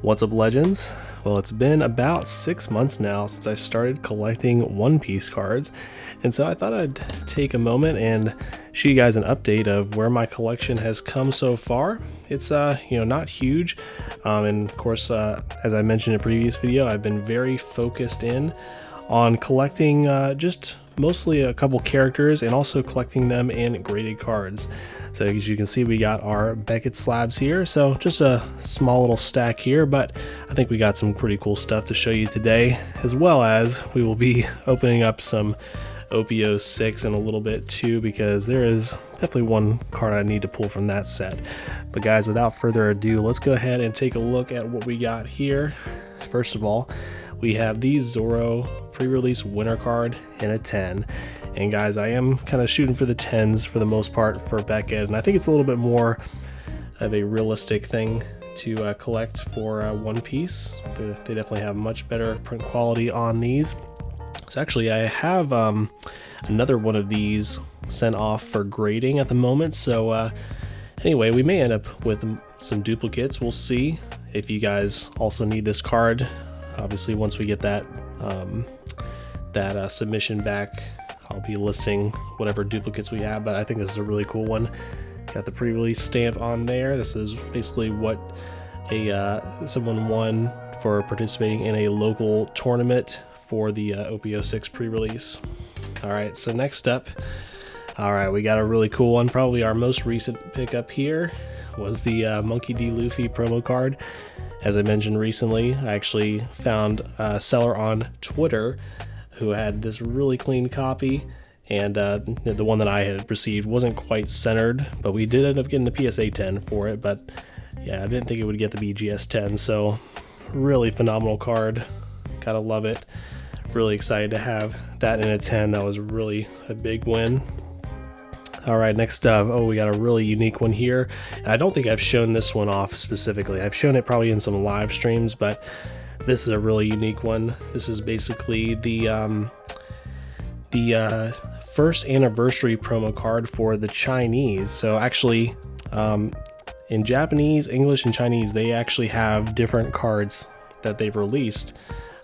What's up, legends? Well, it's been about 6 months now since I started collecting One Piece cards, and so I thought I'd take a moment and show you guys an update of where my collection has come so far. It's not huge, and of course, as I mentioned in a previous video, I've been very focused in on collecting just mostly a couple characters and also collecting them in graded cards. So as you can see, we got our Beckett slabs here, so just a small little stack here, but I think we got some pretty cool stuff to show you today, as well as we will be opening up some OPO 6 in a little bit too, because there is definitely one card I need to pull from that set. But guys, without further ado, let's go ahead and take a look at what we got here. First of all, we have the Zoro pre-release winner card in a 10. And guys, I am kind of shooting for the 10s for the most part for Beckett, and I think it's a little bit more of a realistic thing to collect for One Piece. They definitely have much better print quality on these. So actually, I have another one of these sent off for grading at the moment. So anyway, we may end up with some duplicates. We'll see. If you guys also need this card, obviously once we get that submission back, I'll be listing whatever duplicates we have, but I think this is a really cool one. Got the pre-release stamp on there. This is basically what someone won for participating in a local tournament for the OPO 6 pre-release. Alright, so next up, alright, we got a really cool one. Probably our most recent pickup here was the Monkey D. Luffy promo card. As I mentioned recently, I actually found a seller on Twitter who had this really clean copy, and the one that I had received wasn't quite centered, but we did end up getting the PSA 10 for it. But yeah, I didn't think it would get the BGS 10, so really phenomenal card. Gotta love it. Really excited to have that in a 10. That was really a big win. All right, next up, we got a really unique one here. And I don't think I've shown this one off specifically. I've shown it probably in some live streams, but this is a really unique one. This is basically the first anniversary promo card for the Chinese. So actually, in Japanese, English, and Chinese, they actually have different cards that they've released.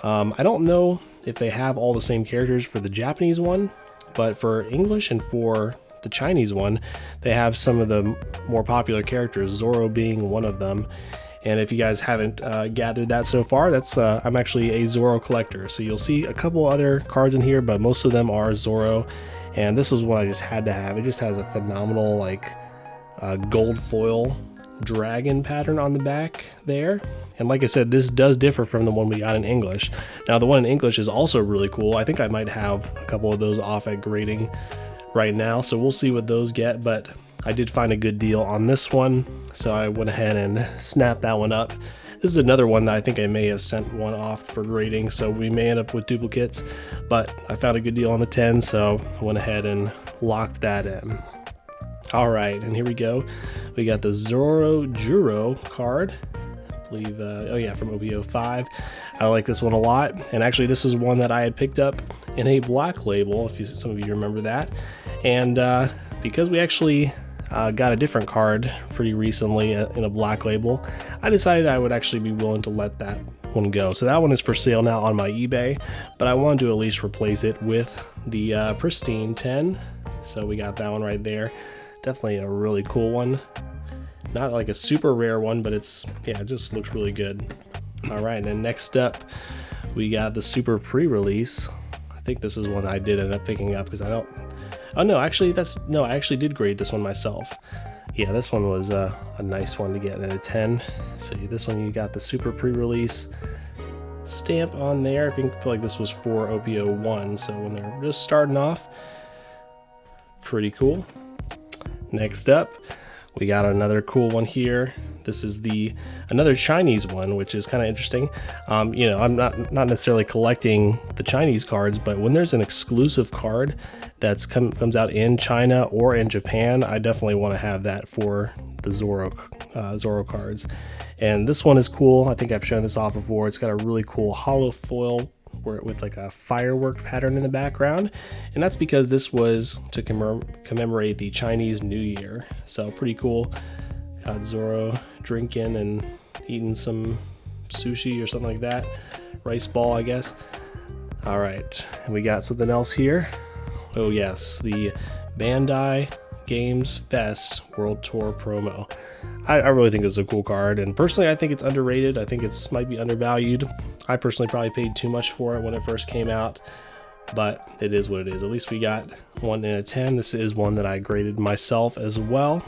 I don't know if they have all the same characters for the Japanese one, but for English and for the Chinese one, they have some of the more popular characters, Zoro being one of them. And if you guys haven't gathered that so far, that's I'm actually a Zoro collector, so you'll see a couple other cards in here, but most of them are Zoro. And this is what I just had to have. It just has a phenomenal gold foil dragon pattern on the back there. And like I said, this does differ from the one we got in English. Now the one in English is also really cool. I think I might have a couple of those off at grading right now, so we'll see what those get, but I did find a good deal on this one, so I went ahead and snapped that one up. This is another one that I think I may have sent one off for grading, so we may end up with duplicates, but I found a good deal on the 10, so I went ahead and locked that in. Alright, and here we go. We got the Zoro Juro card. I believe, from OPO 5. I like this one a lot, and actually this is one that I had picked up in a black label, if some of you remember that. And because we actually got a different card pretty recently in a black label, I decided I would actually be willing to let that one go. So that one is for sale now on my eBay, but I wanted to at least replace it with the pristine 10. So we got that one right there. Definitely a really cool one. Not like a super rare one, but it just looks really good. All right, and then next up, we got the super pre-release. I think this is one I did end up picking up because I don't. Oh no, actually I actually did grade this one myself. Yeah, this one was a nice one to get at a 10. So this one, you got the super pre-release stamp on there. I feel like this was for OPO 1, so when they're just starting off, pretty cool. Next up, we got another cool one here. This is another Chinese one, which is kind of interesting. I'm not necessarily collecting the Chinese cards, but when there's an exclusive card that's comes out in China or in Japan, I definitely want to have that for the Zoro cards. And this one is cool. I think I've shown this off before. It's got a really cool hollow foil with like a firework pattern in the background, and that's because this was to commemorate the Chinese New Year. So pretty cool. Got Zoro drinking and eating some sushi or something like that. Rice ball, I guess. All right, and we got something else here. Oh yes, the Bandai Games Fest World Tour promo. I really think it's a cool card, and personally I think it's underrated. I think it's might be undervalued. I personally probably paid too much for it when it first came out, but it is what it is. At least we got 1 in a 10. This is one that I graded myself as well.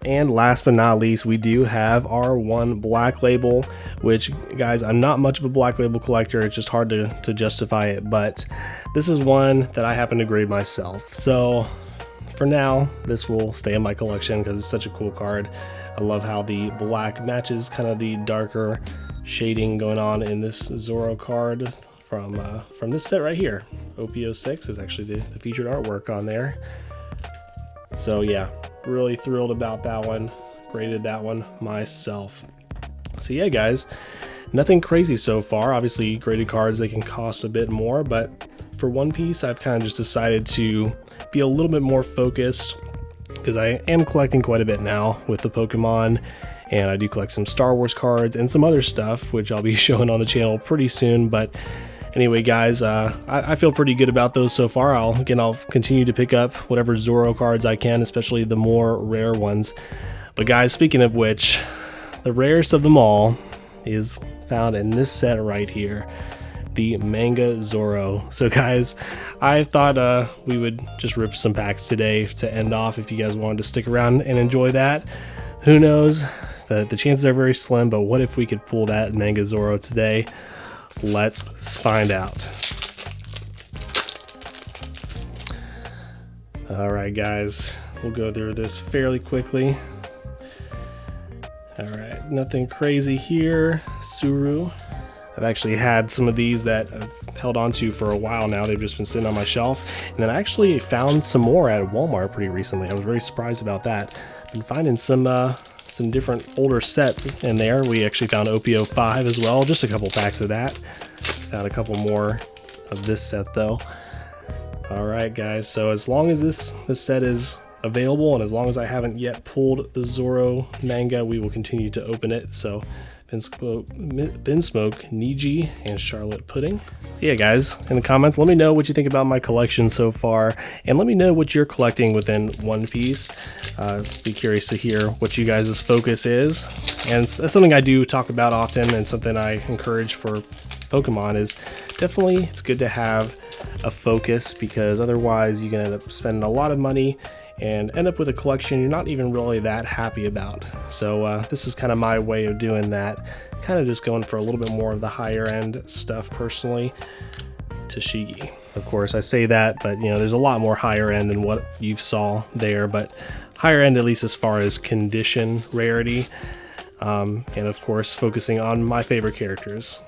And last but not least, we do have our one black label, which, guys, I'm not much of a black label collector. It's just hard to justify it, but this is one that I happen to grade myself. So for now, this will stay in my collection because it's such a cool card. I love how the black matches kind of the darker shading going on in this Zoro card from this set right here. OP06 is actually the featured artwork on there. So yeah, really thrilled about that one. Graded that one myself. So yeah, guys, nothing crazy so far. Obviously, graded cards, they can cost a bit more, but for One Piece, I've kind of just decided to be a little bit more focused because I am collecting quite a bit now with the Pokemon, and I do collect some Star Wars cards and some other stuff, which I'll be showing on the channel pretty soon. But anyway, guys, I feel pretty good about those so far. I'll continue to pick up whatever Zoro cards I can, especially the more rare ones. But guys, speaking of which, the rarest of them all is found in this set right here, the Manga Zoro. So guys, I thought we would just rip some packs today to end off if you guys wanted to stick around and enjoy that. Who knows? The chances are very slim, but what if we could pull that Manga Zoro today? Let's find out. All right, guys, we'll go through this fairly quickly. All right, nothing crazy here. Suru. I've actually had some of these that I've held on to for a while now. They've just been sitting on my shelf. And then I actually found some more at Walmart pretty recently. I was very surprised about that. I've been finding some different older sets in there. We actually found OP05 as well, just a couple packs of that. Found a couple more of this set though. All right, guys, so as long as this set is available and as long as I haven't yet pulled the Zoro manga, we will continue to open it. So Binsmoke, Niji, and Charlotte Pudding. So yeah, guys, in the comments, let me know what you think about my collection so far, and let me know what you're collecting within One Piece. Be curious to hear what you guys' focus is, and that's something I do talk about often, and something I encourage for Pokemon is definitely it's good to have a focus, because otherwise you can end up spending a lot of money and end up with a collection you're not even really that happy about. So this is kind of my way of doing that, kind of just going for a little bit more of the higher end stuff personally. Tashigi, of course, I say that, but you know, there's a lot more higher end than what you saw there, but higher end at least as far as condition rarity, and of course focusing on my favorite characters.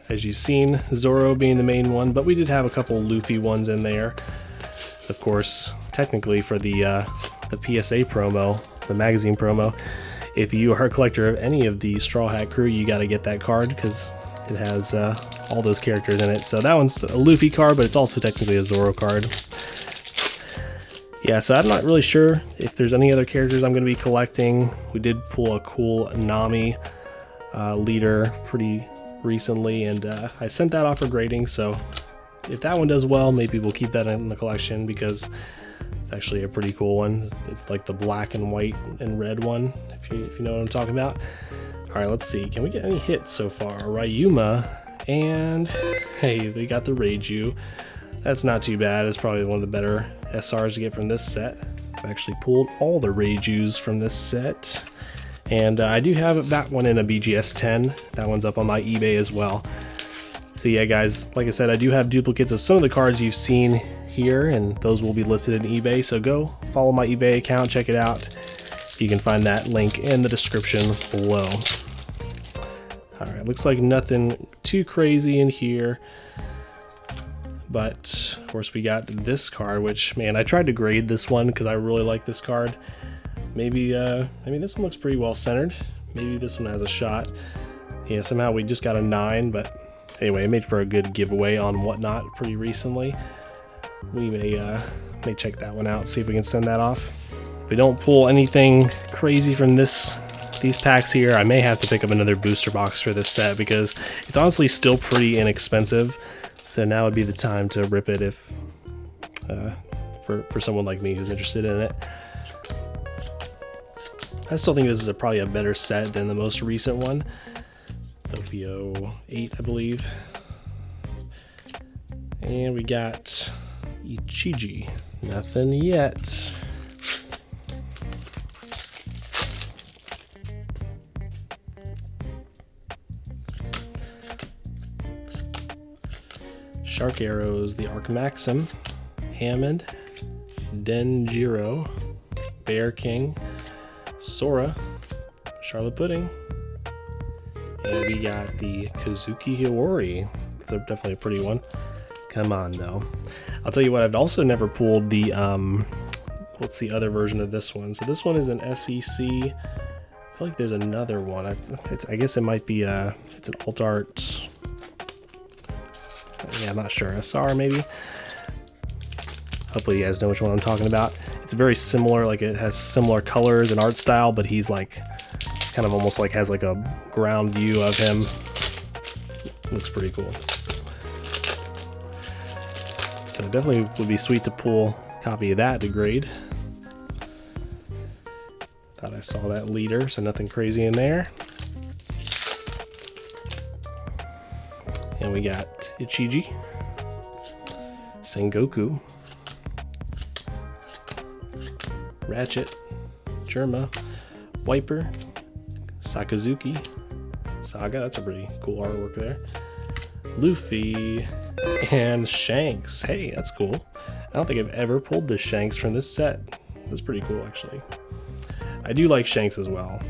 As you've seen, Zoro being the main one, but we did have a couple Luffy ones in there. Of course, technically for the PSA promo, the magazine promo, if you are a collector of any of the Straw Hat Crew, you got to get that card because it has all those characters in it. So that one's a Luffy card, but it's also technically a Zoro card. Yeah, so I'm not really sure if there's any other characters I'm going to be collecting. We did pull a cool Nami leader pretty recently, and I sent that off for grading, so if that one does well, maybe we'll keep that in the collection because it's actually a pretty cool one. It's like the black and white and red one, if you know what I'm talking about. All right, let's see. Can we get any hits so far? Ryuma, and hey, we got the Reiju. That's not too bad. It's probably one of the better SRs to get from this set. I've actually pulled all the Reijus from this set. And I do have that one in a BGS 10. That one's up on my eBay as well. So yeah, guys, like I said, I do have duplicates of some of the cards you've seen here, and those will be listed in eBay. So go follow my eBay account, check it out. You can find that link in the description below. All right, looks like nothing too crazy in here. But of course we got this card, which, man, I tried to grade this one because I really like this card. Maybe, I mean, this one looks pretty well centered. Maybe this one has a shot. Yeah, somehow we just got a 9, but anyway, it made for a good giveaway on Whatnot pretty recently. We may check that one out, see if we can send that off. If we don't pull anything crazy from these these packs here, I may have to pick up another booster box for this set because it's honestly still pretty inexpensive. So now would be the time to rip it if for someone like me who's interested in it. I still think this is probably a better set than the most recent one, OPO 8, I believe. And we got Ichiji. Nothing yet. Shark Arrows, the Arc Maxim, Hammond, Denjiro, Bear King, Sora, Charlotte Pudding, and we got the Kazuki Hiyori. It's definitely a pretty one. Come on though. I'll tell you what, I've also never pulled the what's the other version of this one? So this one is an SEC. I feel like there's another one. I guess it might be it's an alt art. Yeah, I'm not sure. SR maybe. Hopefully you guys know which one I'm talking about. It's very similar, like it has similar colors and art style, but he's like, it's kind of almost like has like a ground view of him. Looks pretty cool. So definitely would be sweet to pull a copy of that to grade. Thought I saw that leader, so nothing crazy in there. And we got Ichiji, Sengoku, Ratchet, Germa, Wiper, Sakazuki, Saga, that's a pretty cool artwork there, Luffy, and Shanks. Hey, that's cool. I don't think I've ever pulled this Shanks from this set. That's pretty cool, actually. I do like Shanks as well.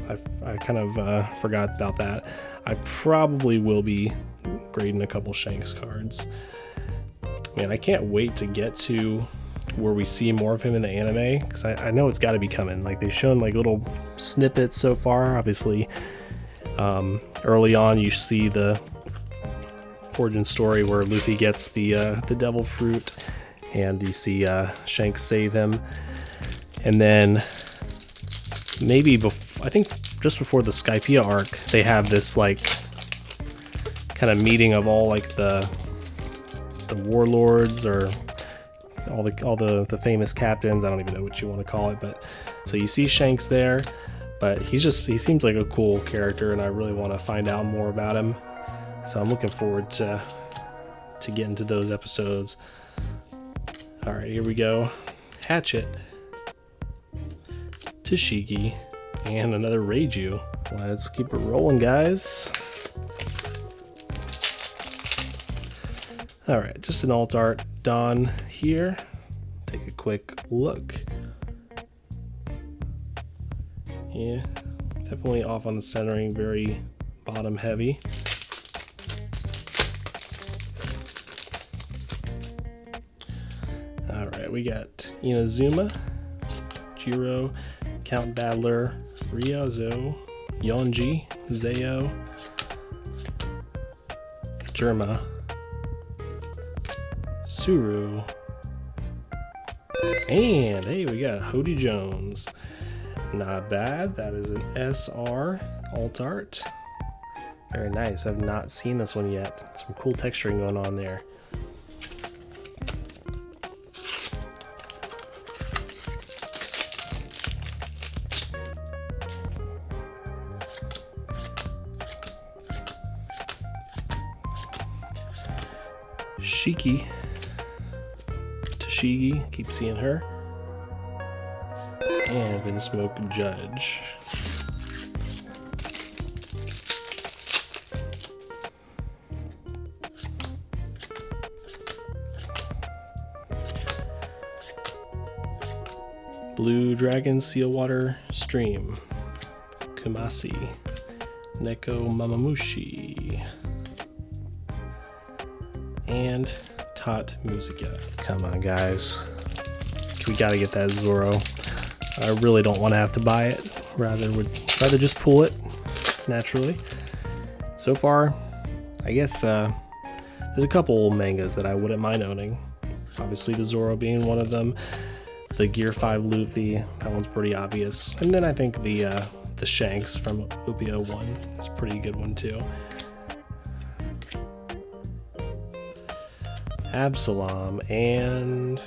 I kind of forgot about that. I probably will be grading a couple Shanks cards. Man, I can't wait to get to where we see more of him in the anime, because I know it's got to be coming. Like, they've shown like little snippets so far. Obviously, early on you see the origin story where Luffy gets the devil fruit, and you see Shanks save him, and then maybe I think just before the Skypiea arc, they have this like kind of meeting of all like the warlords, or all the famous captains. I don't even know what you want to call it, but so you see Shanks there, but he seems like a cool character, and I really want to find out more about him. So I'm looking forward to getting to those episodes. All right, here we go. Hatchet, Tashigi, and another Reiju. Let's keep it rolling, guys. All right, just an alt art Dawn here. Take a quick look. Yeah, definitely off on the centering, very bottom heavy. All right, we got Inazuma, Jiro, Count Battler, Ryozo, Yonji, Zayo, Germa, Suru, and hey, we got Hody Jones. Not bad. That is an SR alt art. Very nice. I've not seen this one yet. Some cool texturing going on there. Shiki, Tashigi, keep seeing her, and Vinsmoke Judge. Blue Dragon Sealwater Stream, Kumasi, Neko Mamamushi, and Tot Musica. Come on, guys. We gotta get that Zoro. I really don't want to have to buy it. Rather just pull it naturally. So far, I guess there's a couple mangas that I wouldn't mind owning. Obviously, the Zoro being one of them. The Gear 5 Luffy, that one's pretty obvious. And then I think the the Shanks from Opio 1. It's a pretty good one too. Absalom and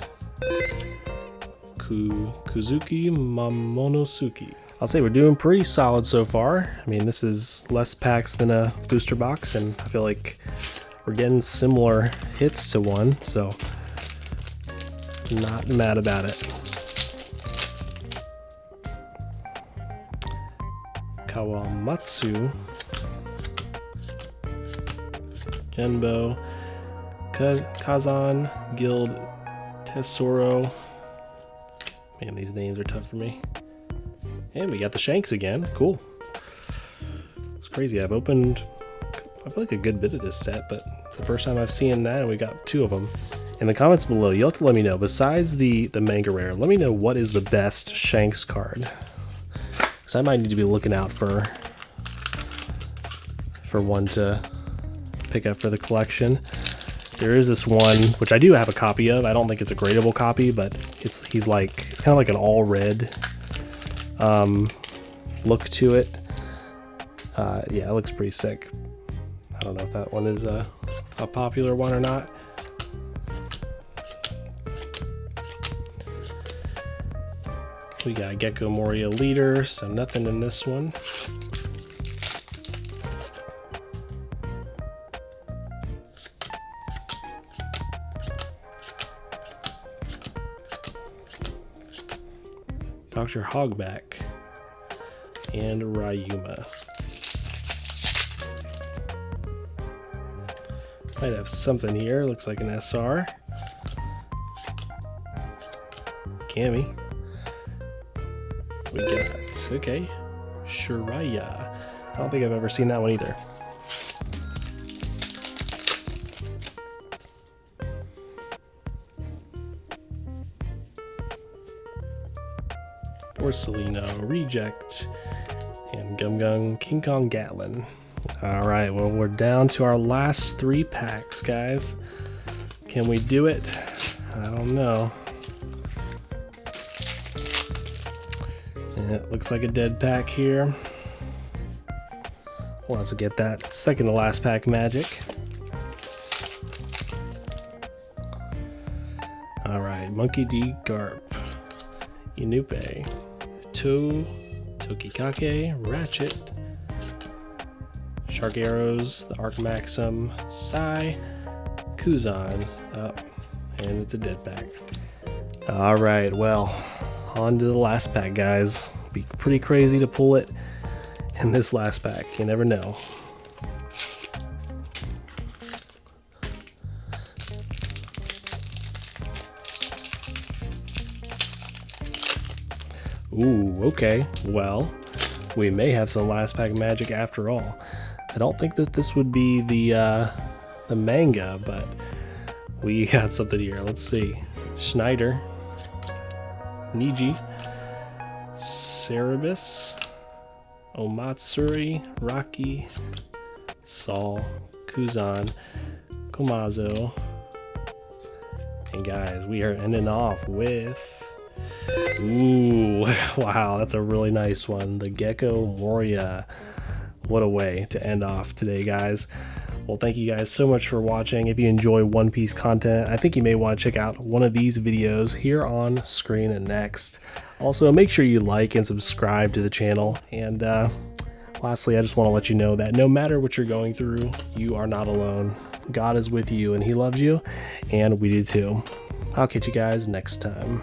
Kuzuki Momonosuke. I'll say we're doing pretty solid so far. I mean, this is less packs than a booster box, and I feel like we're getting similar hits to one, so not mad about it. Kawamatsu, Genbo, Kazan, Guild, Tesoro. Man, these names are tough for me. And we got the Shanks again. Cool. It's crazy. I've opened, I feel like a good bit of this set, but it's the first time I've seen that, and we got 2 of them. In the comments below, you'll have to let me know, besides the manga rare, let me know what is the best Shanks card. Because I might need to be looking out for one to pick up for the collection. There is this one, which I do have a copy of. I don't think it's a gradable copy, but it's kind of like an all red look to it. Yeah, it looks pretty sick. I don't know if that one is a popular one or not. We got Gecko Moria leader, so nothing in this one. Dr. Hogback and Ryuma. Might have something here. Looks like an SR. Cammy. We got, okay, Shiraya. I don't think I've ever seen that one either. Porcelino, Reject, and Gum Gum King Kong Gatlin. Alright, well, we're down to our last 3 packs, guys. Can we do it? I don't know. It looks like a dead pack here. Let's get that second to last pack magic. Alright, Monkey D. Garp, Inupe, Tokikake, Ratchet, Shark Arrows, the Arc Maxim, Sai, Kuzan, and it's a dead pack. Alright, well, on to the last pack, guys. Be pretty crazy to pull it in this last pack. You never know. Ooh, okay. Well, we may have some last pack magic after all. I don't think that this would be the manga, but we got something here. Let's see. Schneider, Niji, Cerebus, Omatsuri, Rocky, Saul, Kuzan, Komazo, and guys, we are ending off with, ooh, wow, that's a really nice one, the Gecko Moria. What a way to end off today, guys. Well, thank you guys so much for watching. If you enjoy One Piece content, I think you may want to check out one of these videos here on screen and next. Also, make sure you like and subscribe to the channel. And lastly, I just want to let you know that no matter what you're going through, you are not alone. God is with you and he loves you, and we do too. I'll catch you guys next time.